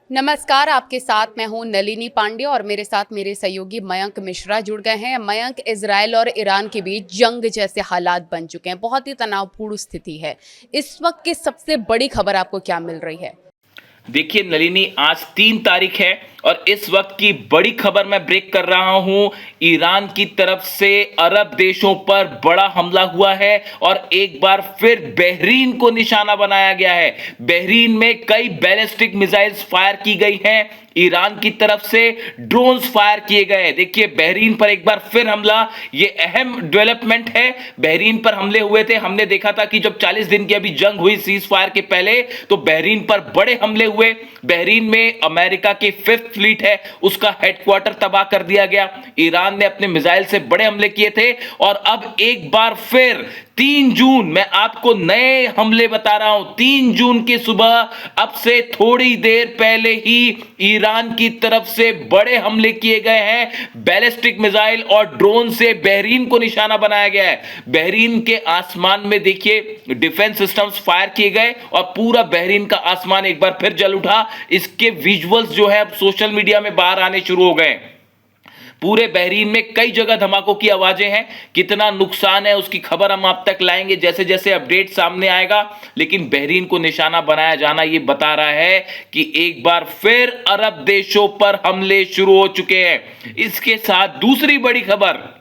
नमस्कार, आपके साथ मैं हूं नलिनी पांडे और मेरे साथ मेरे सहयोगी मयंक मिश्रा जुड़ गए हैं। मयंक, इजराइल और ईरान के बीच जंग जैसे हालात बन चुके हैं, बहुत ही तनावपूर्ण स्थिति है। इस वक्त की सबसे बड़ी खबर आपको क्या मिल रही है? देखिए नलिनी, आज 3 तारीख है और इस वक्त की बड़ी खबर मैं ब्रेक कर रहा हूं। ईरान की तरफ से अरब देशों पर बड़ा हमला हुआ है और एक बार फिर बहरीन को निशाना बनाया गया है। बहरीन में कई बैलिस्टिक मिसाइल्स फायर की गई हैं। ईरान की तरफ से ड्रोन्स फायर किए गए। देखिए बहरीन पर एक बार फिर हमला, ये अहम डेवलपमेंट है। बहरीन पर हमले हुए थे, हमने देखा था कि जब 40 दिन की अभी जंग हुई सीज फायर के पहले, तो बहरीन पर बड़े हमले हुए। बहरीन में अमेरिका की 5th फ्लीट है, उसका हेडक्वार्टर तबाह कर दिया गया। ईरान ने अपने मिसाइल से बड़े हमले किए थे और अब एक बार फिर 3 जून, मैं आपको नए हमले बता रहा हूं। 3 जून की सुबह, अब से थोड़ी देर पहले ही ईरान की तरफ से बड़े हमले किए गए हैं। बैलिस्टिक मिसाइल और ड्रोन से बहरीन को निशाना बनाया गया है। बहरीन के आसमान में देखिए डिफेंस सिस्टम्स फायर किए गए और पूरा बहरीन का आसमान एक बार फिर जल उठा। इसके विजुअल्स जो है अब सोशल मीडिया में बाहर आने शुरू हो गए। पूरे बहरीन में कई जगह धमाकों की आवाजें हैं। कितना नुकसान है उसकी खबर हम आप तक लाएंगे जैसे जैसे अपडेट सामने आएगा। लेकिन बहरीन को निशाना बनाया जाना ये बता रहा है कि एक बार फिर अरब देशों पर हमले शुरू हो चुके हैं। इसके साथ दूसरी बड़ी खबर,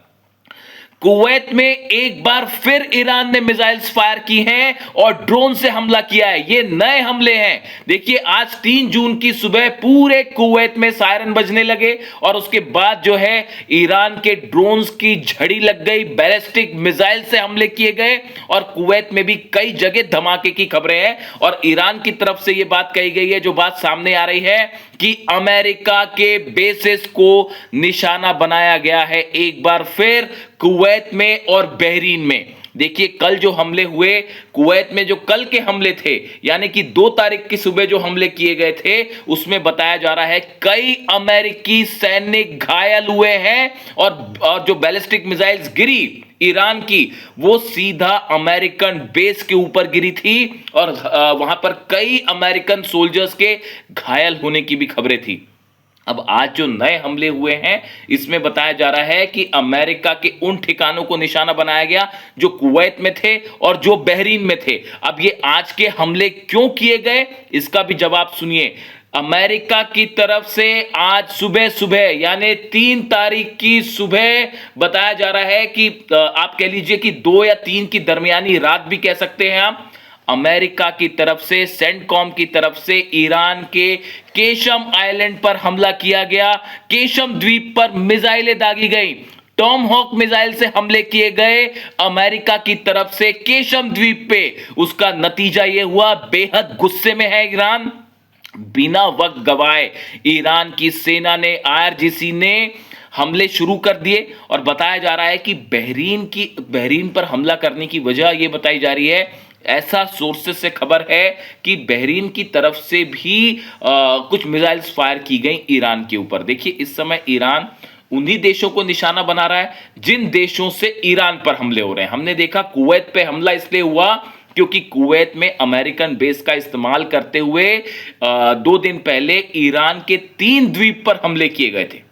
कुवैत में एक बार फिर ईरान ने मिसाइल्स फायर की हैं और ड्रोन से हमला किया है। ये नए हमले हैं। देखिए आज 3 जून की सुबह पूरे कुवैत में सायरन बजने लगे और उसके बाद जो है ईरान के ड्रोन्स की झड़ी लग गई, बैलिस्टिक मिसाइल से हमले किए गए और कुवैत में भी कई जगह धमाके की खबरें हैं। और ईरान की तरफ से यह बात कही गई है, जो बात सामने आ रही है कि अमेरिका के बेसिस को निशाना बनाया गया है एक बार फिर कुवैत में और बहरीन में। देखिए कल जो हमले हुए कुवैत में, जो कल के हमले थे, यानी कि 2 तारीख की सुबह जो हमले किए गए थे, उसमें बताया जा रहा है कई अमेरिकी सैनिक घायल हुए हैं और जो बैलिस्टिक मिसाइल्स गिरी ईरान की, वो सीधा अमेरिकन बेस के ऊपर गिरी थी और वहां पर कई अमेरिकन सोल्जर्स के घायल होने की भी खबरें थी। अब आज जो नए हमले हुए हैं, इसमें बताया जा रहा है कि अमेरिका के उन ठिकानों को निशाना बनाया गया जो कुवैत में थे और जो बहरीन में थे। अब ये आज के हमले क्यों किए गए, इसका भी जवाब सुनिए। अमेरिका की तरफ से आज सुबह सुबह, यानी 3 तारीख की सुबह, बताया जा रहा है कि आप कह लीजिए कि 2 या 3 की दरमियानी रात भी कह सकते हैं आप, अमेरिका की तरफ से, सेंटकॉम की तरफ से ईरान के केशम आइलैंड पर हमला किया गया। केशम द्वीप पर मिसाइलें दागी गई, टॉम हॉक मिसाइल से हमले किए गए अमेरिका की तरफ से केशम द्वीप पे। उसका नतीजा यह हुआ, बेहद गुस्से में है ईरान। बिना वक्त गवाए ईरान की सेना ने, आईआरजीसी ने हमले शुरू कर दिए और बताया जा रहा है कि बहरीन पर हमला करने की वजह यह बताई जा रही है, ऐसा सोर्सेस से खबर है कि बहरीन की तरफ से भी कुछ मिसाइल्स फायर की गई ईरान के ऊपर। देखिए इस समय ईरान उन्हीं देशों को निशाना बना रहा है जिन देशों से ईरान पर हमले हो रहे हैं। हमने देखा कुवैत पे हमला इसलिए हुआ क्योंकि कुवैत में अमेरिकन बेस का इस्तेमाल करते हुए 2 दिन पहले ईरान के 3 द्वीप पर हमले किए गए थे।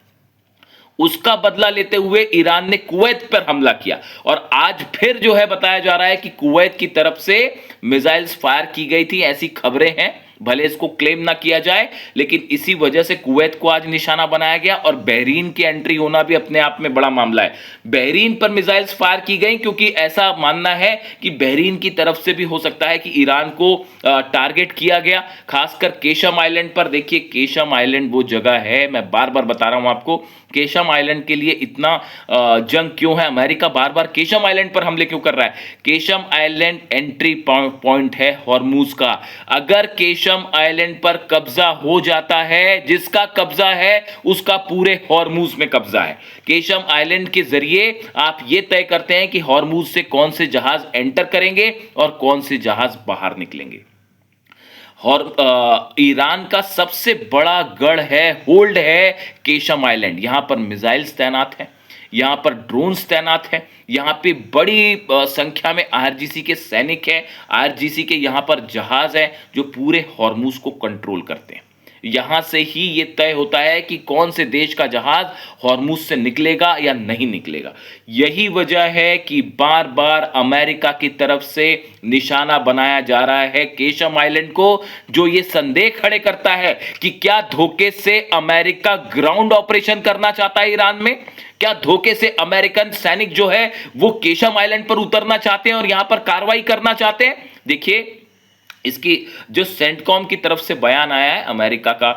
उसका बदला लेते हुए ईरान ने कुवैत पर हमला किया और आज फिर जो है बताया जा रहा है कि कुवैत की तरफ से मिसाइल्स फायर की गई थी, ऐसी खबरें हैं। भले इसको क्लेम ना किया जाए, लेकिन इसी वजह से कुवैत को आज निशाना बनाया गया और बहरीन की एंट्री होना भी अपने आप में बड़ा मामला है। बहरीन पर मिसाइल्स फायर की गई क्योंकि ऐसा मानना है कि बहरीन की तरफ से भी हो सकता है कि ईरान को टारगेट किया गया, खासकर केशम आइलैंड पर। देखिए केशम आइलैंड वो जगह है, मैं बार बार बता रहा हूं आपको, केशम आइलैंड के लिए इतना जंग क्यों है, अमेरिका बार बार केशम आइलैंड पर हमले क्यों कर रहा है। केशम आइलैंड एंट्री पॉइंट है हॉर्मूज का। अगर केशम आइलैंड पर कब्जा हो जाता है, जिसका कब्जा है उसका पूरे हॉर्मूज में कब्जा है। केशम आइलैंड के जरिए आप ये तय करते हैं कि हॉर्मूज से कौन से जहाज एंटर करेंगे और कौन से जहाज बाहर निकलेंगे। और ईरान का सबसे बड़ा गढ़ है, होल्ड है केशम आइलैंड। यहां पर मिसाइल्स तैनात हैं, यहाँ पर ड्रोन्स तैनात हैं, यहाँ पे बड़ी संख्या में आईआरजीसी के सैनिक हैं, आईआरजीसी के यहाँ पर जहाज हैं जो पूरे हॉर्मूज को कंट्रोल करते हैं। यहाँ से ही ये तय होता है कि कौन से देश का जहाज हॉर्मुज से निकलेगा या नहीं निकलेगा। यही वजह है कि बार बार अमेरिका की तरफ से निशाना बनाया जा रहा है केशम आइलैंड को, जो ये संदेह खड़े करता है कि क्या धोखे से अमेरिका ग्राउंड ऑपरेशन करना चाहता है ईरान में, क्या धोखे से अमेरिकन सैनिक जो है वो केशम आइलैंड पर उतरना चाहते हैं और यहां पर कार्रवाई करना चाहते हैं। देखिए, इसकी जो सेंटकॉम की तरफ से बयान आया है, अमेरिका का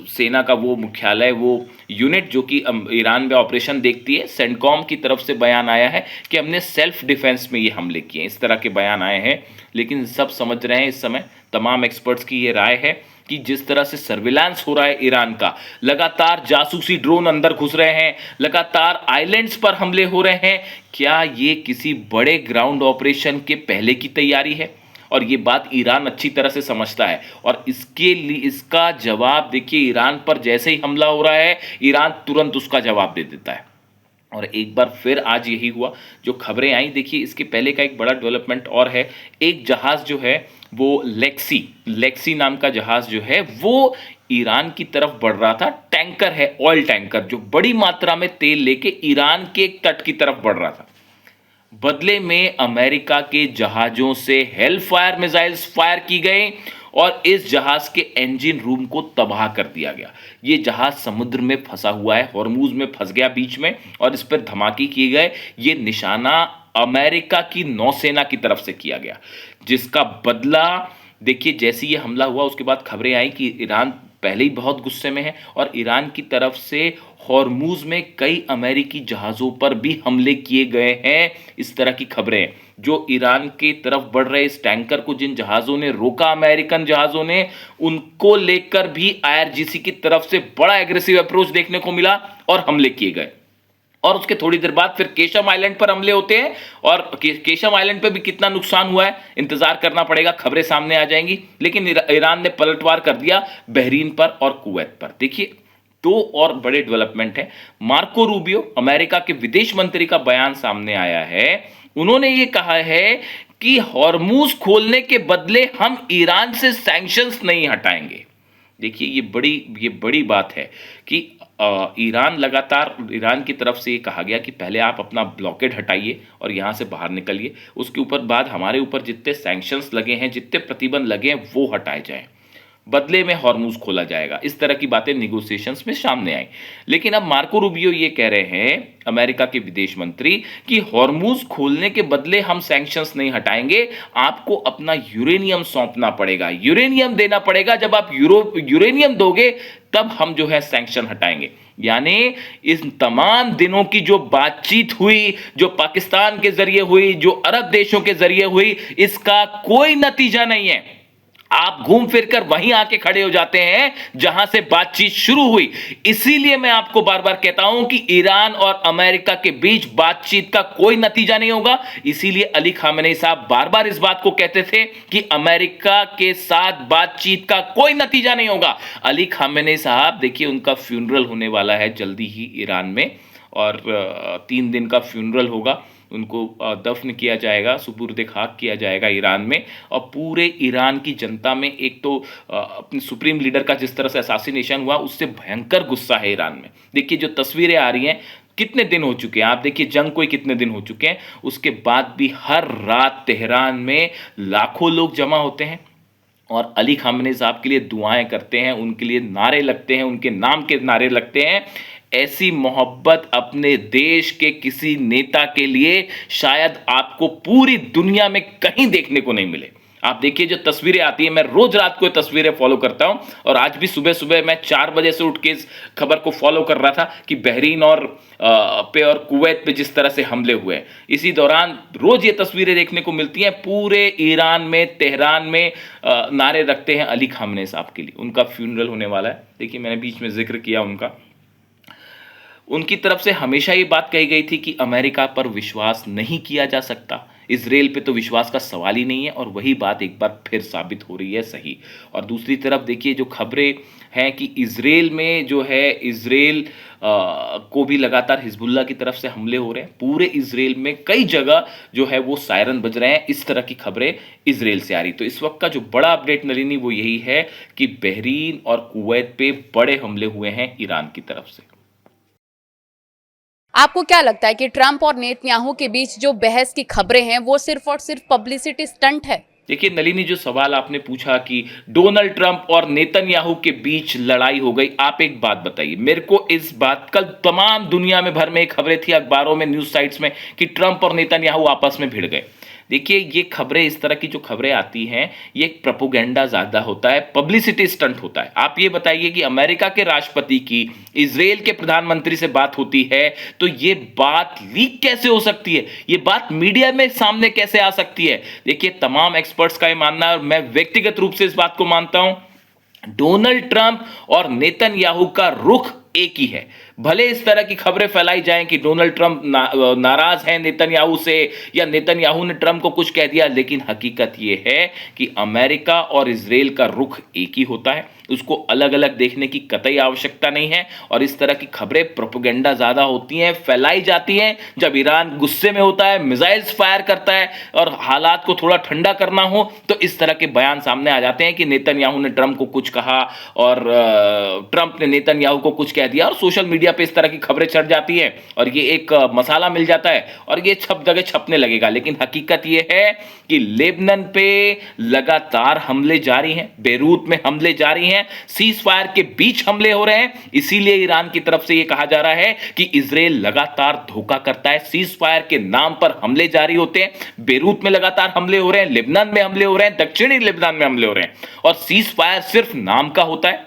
सेना का वो मुख्यालय, वो यूनिट जो कि ईरान में ऑपरेशन देखती है, सेंटकॉम की तरफ से बयान आया है कि हमने सेल्फ डिफेंस में ये हमले किए, इस तरह के बयान आए हैं। लेकिन सब समझ रहे हैं, इस समय तमाम एक्सपर्ट्स की ये राय है कि जिस तरह से सर्विलांस हो रहा है ईरान का, लगातार जासूसी ड्रोन अंदर घुस रहे हैं, लगातार आइलैंड्स पर हमले हो रहे हैं, क्या ये किसी बड़े ग्राउंड ऑपरेशन के पहले की तैयारी है? और ये बात ईरान अच्छी तरह से समझता है और इसके लिए इसका जवाब देखिए, ईरान पर जैसे ही हमला हो रहा है ईरान तुरंत उसका जवाब दे देता है। और एक बार फिर आज यही हुआ, जो खबरें आई, देखिए इसके पहले का एक बड़ा डेवलपमेंट और है। एक जहाज़ जो है वो लेक्सी नाम का जहाज़ जो है वो ईरान की तरफ बढ़ रहा था। टैंकर है, ऑयल टैंकर, जो बड़ी मात्रा में तेल लेके ईरान के एक तट की तरफ बढ़ रहा था। बदले में अमेरिका के जहाज़ों से हेलफायर मिसाइल्स फायर की गई और इस जहाज़ के इंजन रूम को तबाह कर दिया गया। ये जहाज़ समुद्र में फंसा हुआ है, हॉर्मुज में फंस गया बीच में, और इस पर धमाके किए गए। ये निशाना अमेरिका की नौसेना की तरफ से किया गया, जिसका बदला देखिए जैसे ये हमला हुआ उसके बाद खबरें आई कि ईरान पहले ही बहुत गुस्से में है और ईरान की तरफ से हॉर्मुज में कई अमेरिकी जहाज़ों पर भी हमले किए गए हैं। इस तरह की खबरें, जो ईरान की तरफ बढ़ रहे इस टैंकर को जिन जहाज़ों ने रोका, अमेरिकन जहाज़ों ने, उनको लेकर भी आईआरजीसी की तरफ से बड़ा एग्रेसिव अप्रोच देखने को मिला और हमले किए गए। और उसके थोड़ी देर बाद फिर केशम आइलैंड पर हमले होते हैं और केशम आइलैंड पर भी कितना नुकसान हुआ है इंतजार करना पड़ेगा, खबरें सामने आ जाएंगी। लेकिन ईरान ने पलटवार कर दिया बहरीन पर और कुवैत पर। देखिए, दो और बड़े डेवलपमेंट है। मार्को रूबियो, अमेरिका के विदेश मंत्री का बयान सामने आया है। उन्होंने ये कहा है कि हॉर्मुज खोलने के बदले हम ईरान से सैंक्शंस नहीं हटाएंगे। देखिए, ये बड़ी बात है कि ईरान की तरफ से ये कहा गया कि पहले आप अपना ब्लॉकेड हटाइए और यहाँ से बाहर निकलिए, उसके ऊपर बाद हमारे ऊपर जितने सैंक्शंस लगे हैं, जितने प्रतिबंध लगे हैं, वो हटाए जाएं, बदले में हॉर्मुज खोला जाएगा। इस तरह की बातें निगोशिएशंस में सामने आई। लेकिन अब मार्को रूबियो ये कह रहे हैं, अमेरिका के विदेश मंत्री, कि हॉर्मुज खोलने के बदले हम सैंक्शंस नहीं हटाएंगे, आपको अपना यूरेनियम सौंपना पड़ेगा, यूरेनियम देना पड़ेगा। जब आप यूरेनियम दोगे तब हम जो है सैंक्शन हटाएंगे। यानी इस तमाम दिनों की जो बातचीत हुई, जो पाकिस्तान के जरिए हुई, जो अरब देशों के जरिए हुई, इसका कोई नतीजा नहीं है। आप घूम फिर कर वहीं आके खड़े हो जाते हैं जहां से बातचीत शुरू हुई। इसीलिए मैं आपको बार बार कहता हूं कि ईरान और अमेरिका के बीच बातचीत का कोई नतीजा नहीं होगा। इसीलिए अली खामेनेई साहब बार बार इस बात को कहते थे कि अमेरिका के साथ बातचीत का कोई नतीजा नहीं होगा। अली खामेनेई साहब, देखिए उनका फ्यूनरल होने वाला है जल्दी ही ईरान में, और 3 दिन का फ्यूनरल होगा। उनको दफन किया जाएगा, सुपुर्द खाक किया जाएगा ईरान में। और पूरे ईरान की जनता में एक तो अपने सुप्रीम लीडर का जिस तरह से असैसिनेशन हुआ, उससे भयंकर गुस्सा है ईरान में। देखिए जो तस्वीरें आ रही हैं, कितने दिन हो चुके हैं, आप देखिए जंग को ही कितने दिन हो चुके हैं, उसके बाद भी हर रात तेहरान में लाखों लोग जमा होते हैं और अली खामेनेई साहब के लिए दुआएं करते हैं, उनके लिए नारे लगते हैं, उनके नाम के नारे लगते हैं। ऐसी मोहब्बत अपने देश के किसी नेता के लिए शायद आपको पूरी दुनिया में कहीं देखने को नहीं मिले। आप देखिए जो तस्वीरें आती हैं, मैं रोज रात को ये तस्वीरें फॉलो करता हूं और आज भी सुबह सुबह मैं 4 बजे से उठ के इस खबर को फॉलो कर रहा था कि बहरीन और कुवैत पे जिस तरह से हमले हुए, इसी दौरान रोज ये तस्वीरें देखने को मिलती हैं। पूरे ईरान में, तेहरान में नारे रखते हैं अली खामेनेई साहब के लिए। उनका फ्यूनरल होने वाला है। देखिए मैंने बीच में जिक्र किया उनकी तरफ से हमेशा ये बात कही गई थी कि अमेरिका पर विश्वास नहीं किया जा सकता। इजराइल पे तो विश्वास का सवाल ही नहीं है और वही बात एक बार फिर साबित हो रही है सही। और दूसरी तरफ देखिए जो खबरें हैं कि इजराइल में जो है इजराइल को भी लगातार हिजबुल्लाह की तरफ से हमले हो रहे हैं। पूरे इजराइल में कई जगह जो है वो सायरन बज रहे हैं। इस तरह की खबरें इजराइल से आ रही। तो इस वक्त का जो बड़ा अपडेट नलिनी वो यही है कि बहरीन और कुवैत पे बड़े हमले हुए हैं ईरान की तरफ से। आपको क्या लगता है कि ट्रंप और नेतन्याहू के बीच जो बहस की खबरें हैं वो सिर्फ और सिर्फ पब्लिसिटी स्टंट है? देखिए नलिनी, जो सवाल आपने पूछा कि डोनाल्ड ट्रंप और नेतन्याहू के बीच लड़ाई हो गई, आप एक बात बताइए मेरे को। इस बात कल तमाम दुनिया में भर में खबरें थी, अखबारों में, न्यूज साइट्स में कि ट्रंप और नेतन्याहू आपस में भिड़ गए। देखिए ये खबरें, इस तरह की जो खबरें आती हैं, ये एक प्रोपोगेंडा ज़्यादा होता है, पब्लिसिटी स्टंट होता है। आप ये बताइए कि अमेरिका के राष्ट्रपति की इजराइल के प्रधानमंत्री से बात होती है तो ये बात लीक कैसे हो सकती है, ये बात मीडिया में सामने कैसे आ सकती है? देखिए तमाम एक्सपर्ट्स का ये मानना है और मैं व्यक्तिगत रूप से इस बात को मानता हूं, डोनाल्ड ट्रंप और नेतन्याहू का रुख एक ही है। भले इस तरह की खबरें फैलाई जाएं कि डोनाल्ड ट्रंप नाराज हैं नेतन्याहू से या नेतन्याहू ने ट्रंप को कुछ कह दिया, लेकिन हकीकत यह है कि अमेरिका और इजराइल का रुख एक ही होता है। उसको अलग अलग देखने की कतई आवश्यकता नहीं है। और इस तरह की खबरें प्रोपेगेंडा ज्यादा होती हैं, फैलाई जाती हैं जब ईरान गुस्से में होता है, मिसाइल्स फायर करता है और हालात को थोड़ा ठंडा करना हो तो इस तरह के बयान सामने आ जाते हैं कि नेतन्याहू ने ट्रंप को कुछ कहा और ट्रंप ने नेतन्याहू को कुछ कह दिया और सोशल मीडिया पे इस तरह की खबरें चढ़ जाती हैं और ये एक मसाला मिल जाता है और ये छप जगह छपने लगेगा। लेकिन हकीकत ये है कि लेबनान पे लगातार हमले जारी हैं, बेरूत में हमले जारी हैं, सीज फायर के बीच हमले हो रहे हैं। इसीलिए ईरान की तरफ से यह कहा जा रहा है कि इजराइल लगातार धोखा करता है, सीज फायर के नाम पर हमले जारी होते हैं। बेरूत में लगातार हमले हो रहे हैं, लेबनान में हमले हो रहे हैं, दक्षिणी लेबनान में हमले हो रहे हैं और सीज फायर सिर्फ नाम का होता है।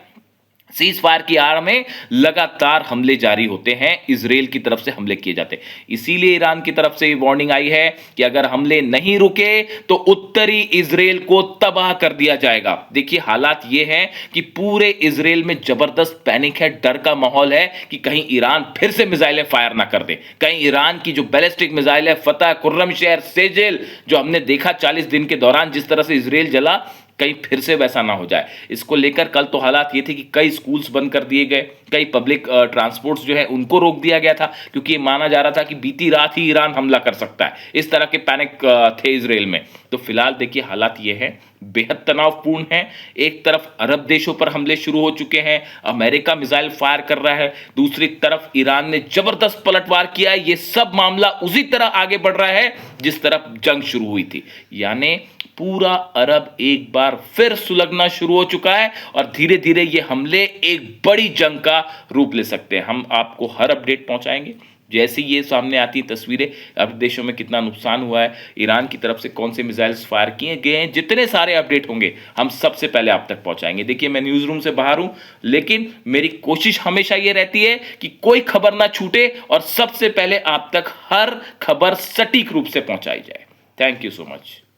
सीज फायर की आड़ में लगातार हमले जारी होते हैं, इजराइल की तरफ से हमले किए जाते हैं। इसीलिए ईरान की तरफ से वार्निंग आई है कि अगर हमले नहीं रुके तो उत्तरी इजराइल को तबाह कर दिया जाएगा। देखिए हालात ये हैं कि पूरे इजराइल में जबरदस्त पैनिक है, डर का माहौल है कि कहीं ईरान फिर से मिसाइलें फायर ना कर दे, कहीं ईरान की जो बैलिस्टिक मिसाइल है फतह, खुर्रमशहर, सेजेल, जो हमने देखा 40 दिन के दौरान जिस तरह से इजराइल जला, कहीं फिर से वैसा ना हो जाए। इसको लेकर कल तो हालात ये थे कि कई स्कूल्स बंद कर दिए गए, कई पब्लिक ट्रांसपोर्ट्स जो है उनको रोक दिया गया था क्योंकि ये माना जा रहा था कि बीती रात ही ईरान हमला कर सकता है। इस तरह के पैनिक थे इजराइल में। तो फिलहाल देखिए हालात ये है, बेहद तनावपूर्ण है। एक तरफ अरब देशों पर हमले शुरू हो चुके हैं, अमेरिका मिसाइल फायर कर रहा है, दूसरी तरफ ईरान ने जबरदस्त पलटवार किया है। ये सब मामला उसी तरह आगे बढ़ रहा है जिस तरफ जंग शुरू हुई थी। यानी पूरा अरब एक बार फिर सुलगना शुरू हो चुका है और धीरे धीरे ये हमले एक बड़ी जंग का रूप ले सकते हैं। हम आपको हर अपडेट पहुंचाएंगे जैसे ये सामने आती तस्वीरें, अरब देशों में कितना नुकसान हुआ है, ईरान की तरफ से कौन से मिसाइल्स फायर किए गए हैं, जितने सारे अपडेट होंगे हम सबसे पहले आप तक पहुंचाएंगे। देखिए मैं न्यूज़ रूम से बाहर हूं, लेकिन मेरी कोशिश हमेशा ये रहती है कि कोई खबर ना छूटे और सबसे पहले आप तक हर खबर सटीक रूप से पहुंचाई जाए। Thank you so much.